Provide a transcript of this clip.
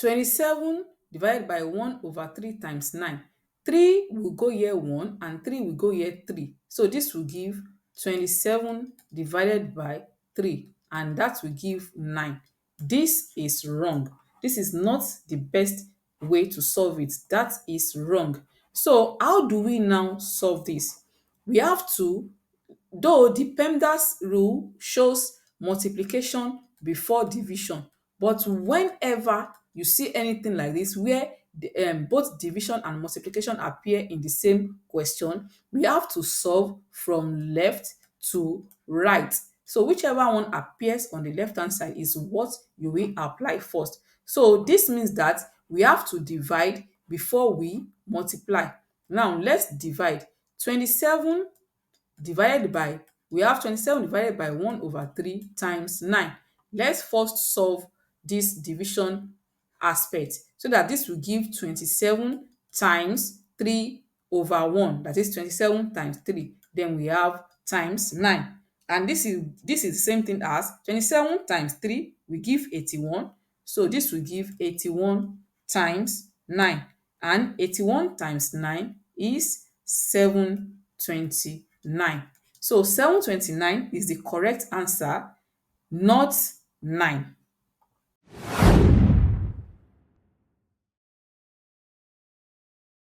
27 divided by 1 over 3 times 9. 3 will go here 1 and 3 will go here 3. So this will give 27 divided by 3 and that will give 9. This is wrong. This is not the best way to solve it. That is wrong. So how do we now solve this? We have to, though the PEMDAS rule shows multiplication before division, but whenever you see anything like this where both division and multiplication appear in the same question, we have to solve from left to right. So whichever one appears on the left hand side is what you will apply first. So this means that we have to divide before we multiply. Now let's divide. 27 divided by, we have 27 divided by 1 over 3 times 9. Let's first solve this division aspect so that this will give 27 times 3 over 1. That is 27 times 3. Then we have times 9. And this is the same thing as 27 times 3 will give 81. So this will give 81 times 9. And 81 times 9 is 729. So 729 is the correct answer, not 9.